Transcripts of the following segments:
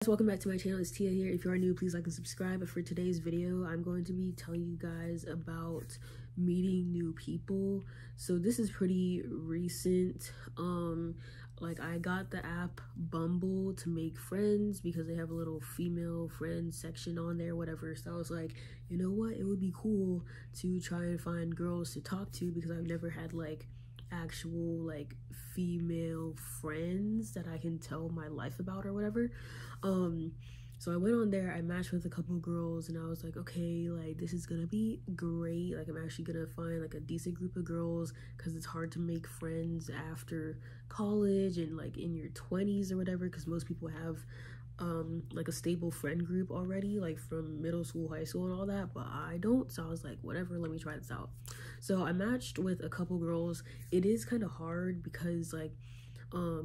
Welcome back to my channel. It's Tia here. If you are new, please like and subscribe. But for today's video, I'm going to be telling you guys about meeting new people. So this is pretty recent. Like I got the app Bumble to make friends because they have a little female friends section on there, whatever. So I was like, you know what, it would be cool to try and find girls to talk to because I've never had like actual like female friends that I can tell my life about or whatever. So I went on there, I matched with a couple of girls, and I was like, okay, like this is gonna be great. Like I'm actually gonna find like a decent group of girls because it's hard to make friends after college and like in your 20s or whatever, because most people have like a stable friend group already, like from middle school, high school and all that, but I don't. So I was like, whatever, let me try this out. So I matched with a couple girls. It is kind of hard because like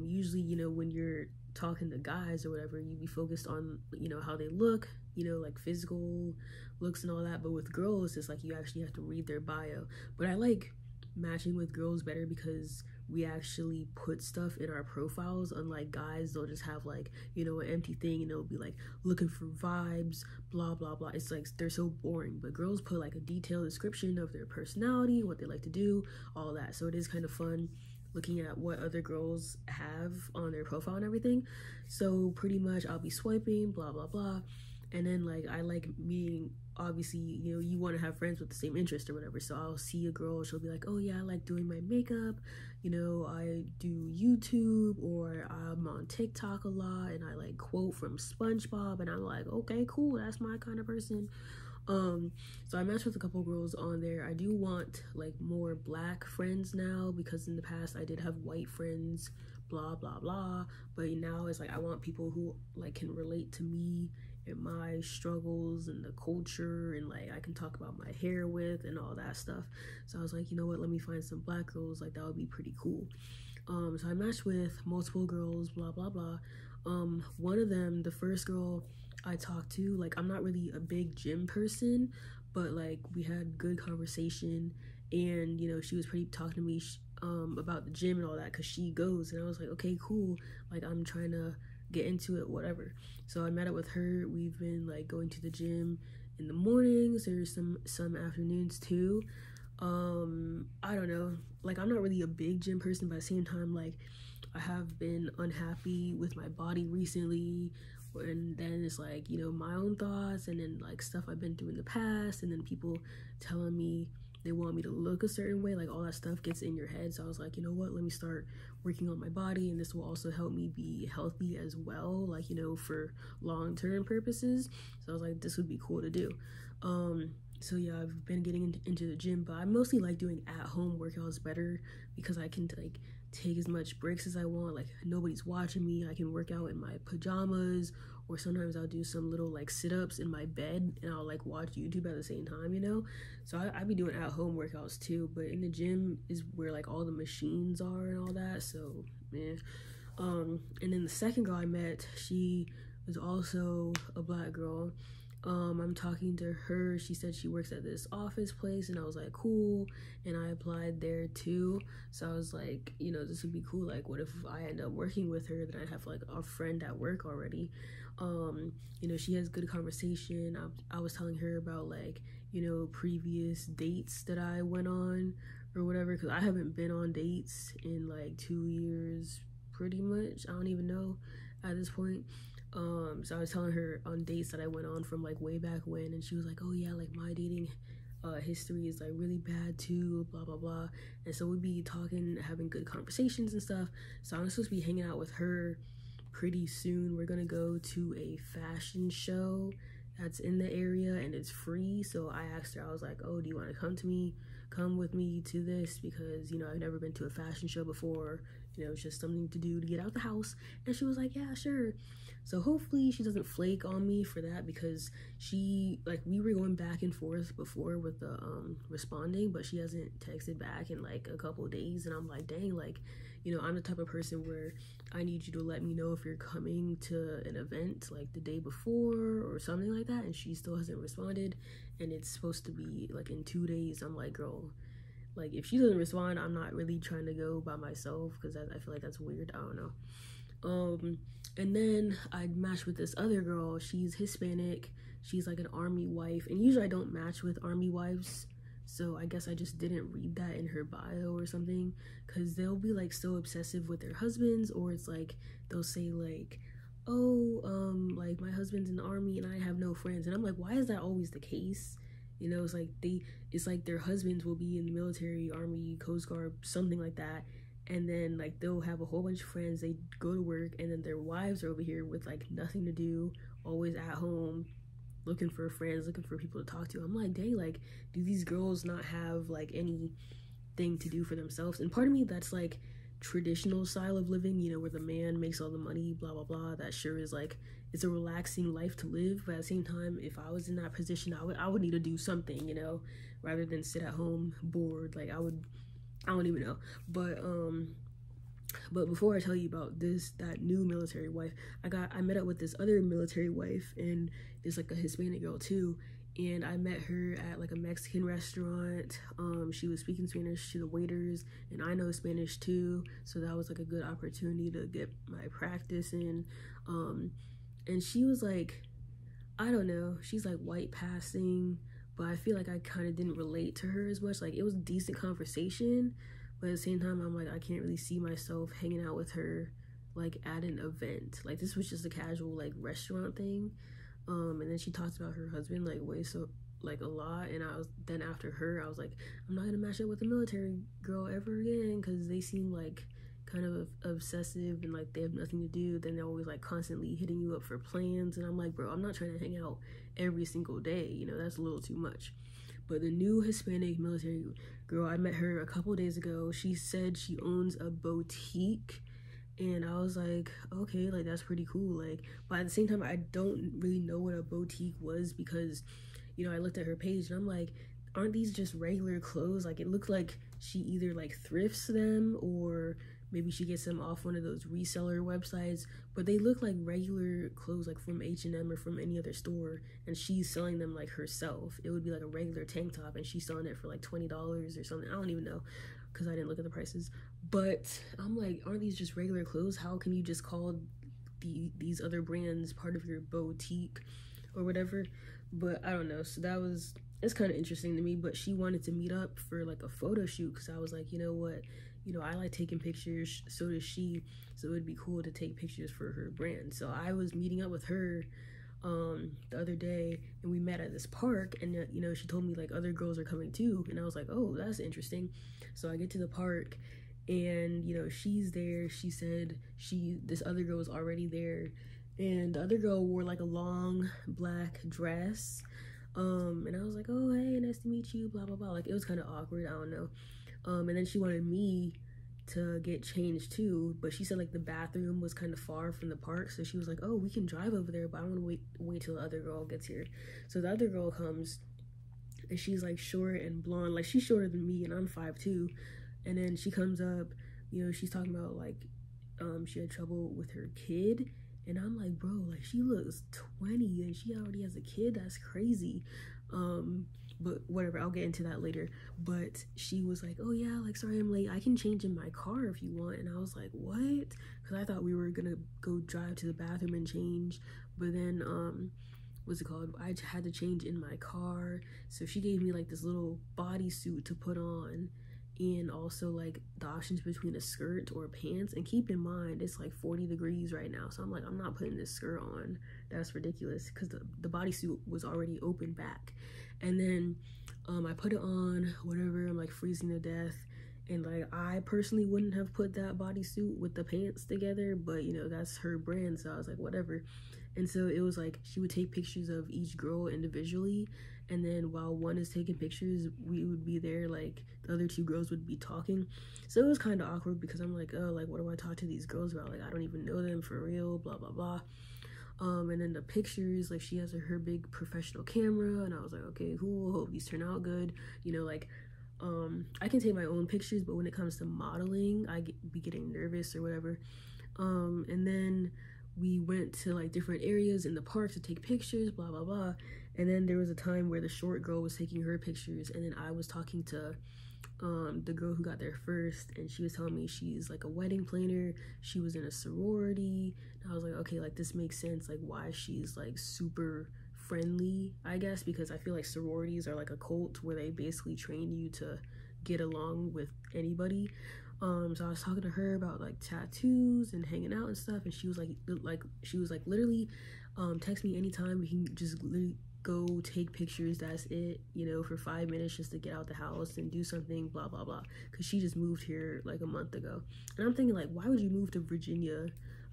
usually, you know, when you're talking to guys or whatever, you be focused on, you know, how they look, you know, like physical looks and all that. But with girls, it's like you actually have to read their bio. But I like matching with girls better because we actually put stuff in our profiles, unlike guys. They'll just have like, you know, an empty thing and it'll be like looking for vibes, blah blah blah. It's like they're so boring. But girls put like a detailed description of their personality, what they like to do, all that. So it is kind of fun looking at what other girls have on their profile and everything. So pretty much I'll be swiping, blah blah blah, and then like I like meeting, obviously, you know, you want to have friends with the same interest or whatever. So I'll see a girl, she'll be like, oh yeah, I like doing my makeup, you know, I do YouTube, or I'm on TikTok a lot and I like quote from SpongeBob, and I'm like, okay, cool, that's my kind of person. So I matched with a couple girls on there. I do want like more black friends now because in the past I did have white friends, blah blah blah, but now it's like I want people who like can relate to me and my struggles and the culture, and like I can talk about my hair with and all that stuff. So I was like, you know what, let me find some black girls, like that would be pretty cool. So I matched with multiple girls, blah blah blah. One of them, the first girl I talked to, like I'm not really a big gym person, but like we had good conversation, and you know, she was pretty talking to me about the gym and all that because she goes, and I was like, okay, cool, like I'm trying to get into it, whatever. So I met up with her. We've been like going to the gym in the mornings, there's some afternoons too. I don't know, like I'm not really a big gym person, but at the same time, like I have been unhappy with my body recently, and then it's like, you know, my own thoughts, and then like stuff I've been through in the past, and then people telling me they want me to look a certain way, like all that stuff gets in your head. So I was like, you know what, let me start working on my body, and this will also help me be healthy as well, like, you know, for long-term purposes. So I was like, this would be cool to do. So yeah, I've been getting into the gym, but I mostly like doing at-home workouts better because I can like take as much breaks as I want, like nobody's watching me. I can work out in my pajamas, or sometimes I'll do some little like sit-ups in my bed and I'll like watch YouTube at the same time, you know. So I be doing at-home workouts too, but in the gym is where like all the machines are and all that. So yeah. And then the second girl I met, she was also a black girl. I'm talking to her. She said she works at this office place, and I was like, cool, and I applied there too. So I was like, you know, this would be cool. Like, what if I end up working with her? Then I'd have like a friend at work already. You know, she has good conversation. I was telling her about like, you know, previous dates that I went on or whatever, because I haven't been on dates in like 2 years pretty much. I don't even know at this point. So I was telling her on dates that I went on from like way back when, and she was like, oh yeah, like my dating history is like really bad too, blah blah blah. And so we'd be talking, having good conversations and stuff. So I'm supposed to be hanging out with her pretty soon. We're gonna go to a fashion show that's in the area and it's free. So I asked her, I was like, oh, do you want to come with me to this, because you know, I've never been to a fashion show before, you know, it's just something to do to get out the house. And she was like, yeah, sure. So hopefully she doesn't flake on me for that, because she, like, we were going back and forth before with the responding, but she hasn't texted back in like a couple days. And I'm like, dang, like, you know, I'm the type of person where I need you to let me know if you're coming to an event like the day before or something like that. And she still hasn't responded, and it's supposed to be like in 2 days. I'm like, girl, like if she doesn't respond, I'm not really trying to go by myself, because I feel like that's weird. I don't know. And then I matched with this other girl. She's Hispanic. She's like an army wife. And usually I don't match with army wives. So I guess I just didn't read that in her bio or something. Because they'll be like so obsessive with their husbands. Or it's like they'll say like, oh, like my husband's in the army and I have no friends. And I'm like, why is that always the case? You know, it's like their husbands will be in the military, army, Coast Guard, something like that. And then like they'll have a whole bunch of friends, they go to work, and then their wives are over here with like nothing to do, always at home, looking for friends, looking for people to talk to. I'm like, dang, like, do these girls not have like anything to do for themselves? And part of me, that's like traditional style of living, you know, where the man makes all the money, blah blah blah. That sure is like, it's a relaxing life to live, but at the same time, if I was in that position, I would need to do something, you know, rather than sit at home bored. Like I don't even know. But before I tell you about that new military wife, I met up with this other military wife, and it's like a Hispanic girl too. And I met her at like a Mexican restaurant. She was speaking Spanish to the waiters, and I know Spanish too, so that was like a good opportunity to get my practice in. And she was like, I don't know, she's like white passing, but I feel like I kind of didn't relate to her as much. Like, it was a decent conversation, but at the same time, I'm like, I can't really see myself hanging out with her like at an event. Like, this was just a casual like restaurant thing. And then she talked about her husband like a lot, and then after her, I was like, I'm not gonna match up with a military girl ever again, because they seem like kind of obsessive and like they have nothing to do. Then they're always like constantly hitting you up for plans, and I'm like, bro, I'm not trying to hang out every single day, you know, that's a little too much. But the new Hispanic military girl, I met her a couple days ago. She said she owns a boutique, and I was like, okay, like that's pretty cool. Like, but at the same time, I don't really know what a boutique was, because, you know, I looked at her page and I'm like, aren't these just regular clothes? Like, it looked like she either like thrifts them, or maybe she gets them off one of those reseller websites, but they look like regular clothes, like from H&M or from any other store, and she's selling them like herself. It would be like a regular tank top, and she's selling it for like $20 or something. I don't even know, because I didn't look at the prices. But I'm like, aren't these just regular clothes? How can you just call these other brands part of your boutique or whatever? But I don't know. So it's kind of interesting to me. But she wanted to meet up for like a photo shoot, because I was like, you know what, you know, I like taking pictures, so does she, so it'd be cool to take pictures for her brand. So I was meeting up with her the other day, and we met at this park, and you know, she told me like other girls are coming too, and I was like, oh, that's interesting. So I get to the park, and you know, she's there. She said this other girl was already there, and the other girl wore like a long black dress, and I was like, oh, hey, nice to meet you, blah blah blah. Like, it was kind of awkward, I don't know. And then she wanted me to get changed too, but she said like the bathroom was kind of far from the park, so she was like, oh, we can drive over there, but I want to wait till the other girl gets here. So the other girl comes, and she's like short and blonde, like she's shorter than me, and I'm 5'2", and then she comes up, you know, she's talking about like she had trouble with her kid, and I'm like, bro, like she looks 20 and she already has a kid, that's crazy. But whatever, I'll get into that later. But she was like, oh yeah, like, sorry I'm late, I can change in my car if you want. And I was like, what? Because I thought we were gonna go drive to the bathroom and change, but then what's it called, I had to change in my car. So she gave me like this little bodysuit to put on, and also like the options between a skirt or pants. And keep in mind, it's like 40 degrees right now, so I'm like, I'm not putting this skirt on, that's ridiculous, because the bodysuit was already open back. And then I put it on, whatever, I'm like freezing to death, and like I personally wouldn't have put that bodysuit with the pants together, but you know, that's her brand, so I was like, whatever. And so it was like she would take pictures of each girl individually, and then while one is taking pictures, we would be there, like the other two girls would be talking. So it was kind of awkward, because I'm like, oh, like what do I talk to these girls about? Like, I don't even know them for real, blah blah blah. And then the pictures, like she has her big professional camera, and I was like, okay, cool, hope these turn out good, you know, like I can take my own pictures, but when it comes to modeling, be getting nervous or whatever. And then we went to like different areas in the park to take pictures, blah blah blah. And then there was a time where the short girl was taking her pictures, and then I was talking to the girl who got there first, and she was telling me she's like a wedding planner. She was in a sorority, and I was like, okay, like this makes sense, like why she's like super friendly, I guess, because I feel like sororities are like a cult where they basically train you to get along with anybody. So I was talking to her about like tattoos and hanging out and stuff, and she was like literally text me anytime, we can just literally go take pictures, that's it, you know, for 5 minutes just to get out the house and do something, blah blah blah, because she just moved here like a month ago. And I'm thinking, like, why would you move to Virginia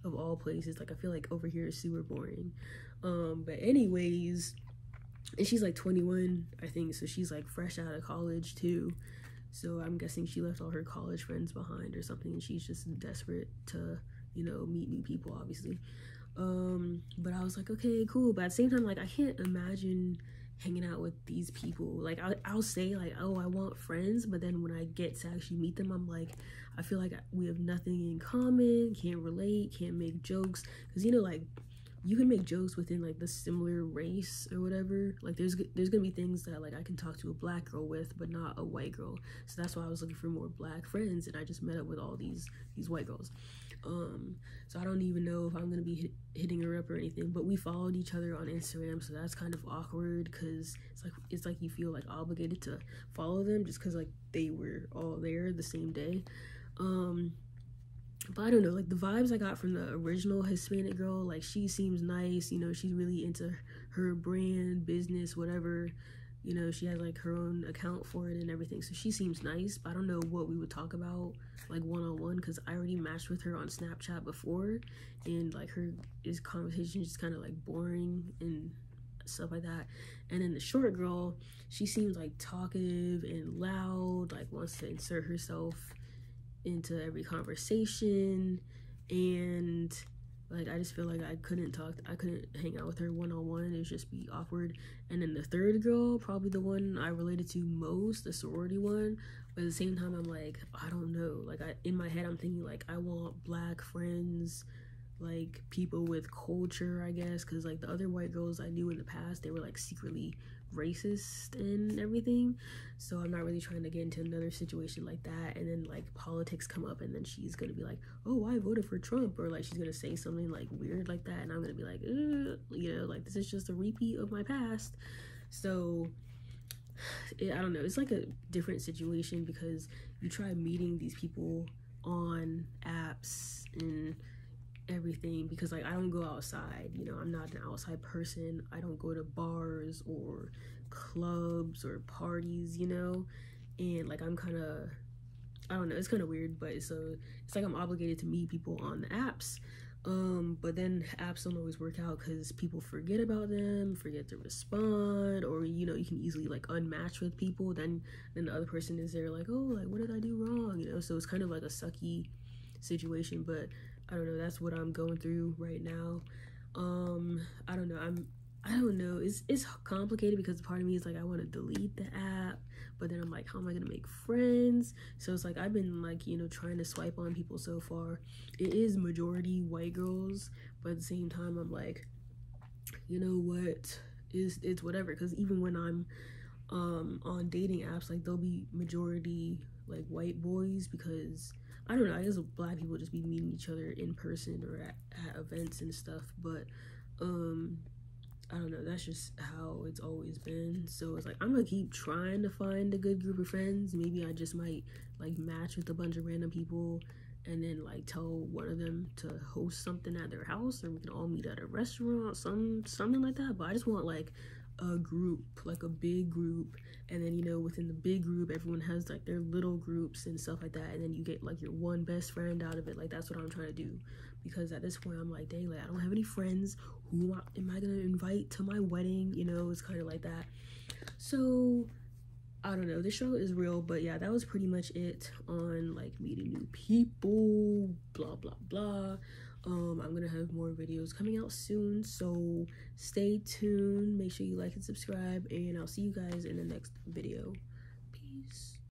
of all places? Like, I feel like over here is super boring. But anyways, and she's like 21, I think, so she's like fresh out of college too. So I'm guessing she left all her college friends behind or something, and she's just desperate to, you know, meet new people, obviously. But I was like, okay, cool. But at the same time, like, I can't imagine hanging out with these people. Like, I'll say, like, oh, I want friends, but then when I get to actually meet them, I'm like, I feel like we have nothing in common, can't relate, can't make jokes. Because, you know, like, you can make jokes within like the similar race or whatever. Like there's gonna be things that like I can talk to a black girl with, but not a white girl. So that's why I was looking for more black friends, and I just met up with all these white girls. So I don't even know if I'm gonna be hitting her up or anything, but we followed each other on Instagram, so that's kind of awkward because it's like you feel like obligated to follow them just because like they were all there the same day. But I don't know, like the vibes I got from the original Hispanic girl, like she seems nice, you know, she's really into her brand, business, whatever, you know, she has like her own account for it and everything, so she seems nice. But I don't know what we would talk about like one-on-one because I already matched with her on Snapchat before, and like his conversation is just kind of like boring and stuff like that. And then the short girl, she seems like talkative and loud, like wants to insert herself into every conversation, and like I just feel like I couldn't hang out with her one-on-one. It would just be awkward. And then the third girl, probably the one I related to most, the sorority one, but at the same time I'm like, I don't know, like in my head I'm thinking like I want black friends, like people with culture, I guess, because like the other white girls I knew in the past, they were like secretly racist and everything. So I'm not really trying to get into another situation like that, and then like politics come up, and then she's gonna be like, oh, I voted for Trump, or like she's gonna say something like weird like that, and I'm gonna be like, you know, like this is just a repeat of my past. So I don't know, it's like a different situation because you try meeting these people on apps and everything, because like I don't go outside, you know, I'm not an outside person. I don't go to bars or clubs or parties, you know, and like I'm kind of, I don't know, it's kind of weird. But it's like I'm obligated to meet people on the apps, but then apps don't always work out because people forget about them, forget to respond, or you know, you can easily like unmatch with people, then the other person is there like, oh, like what did I do wrong, you know. So it's kind of like a sucky situation. But I don't know, that's what I'm going through right now. I don't know, it's complicated because part of me is like I want to delete the app, but then I'm like, how am I gonna make friends? So it's like I've been like, you know, trying to swipe on people so far. It is majority white girls, but at the same time I'm like, you know what, it's whatever, because even when I'm on dating apps, like they'll be majority like white boys, because I don't know, I guess black people just be meeting each other in person or at events and stuff. But I don't know, that's just how it's always been. So it's like I'm gonna keep trying to find a good group of friends. Maybe I just might like match with a bunch of random people and then like tell one of them to host something at their house, or we can all meet at a restaurant, something like that. But I just want like a group, like a big group, and then, you know, within the big group everyone has like their little groups and stuff like that, and then you get like your one best friend out of it. Like that's what I'm trying to do, because at this point I'm like, dang, like I don't have any friends. Who am I gonna invite to my wedding? You know, it's kind of like that. So I don't know, this show is real. But yeah, that was pretty much it on like meeting new people, blah blah blah. I'm gonna have more videos coming out soon, so stay tuned. Make sure you like and subscribe, and I'll see you guys in the next video. Peace.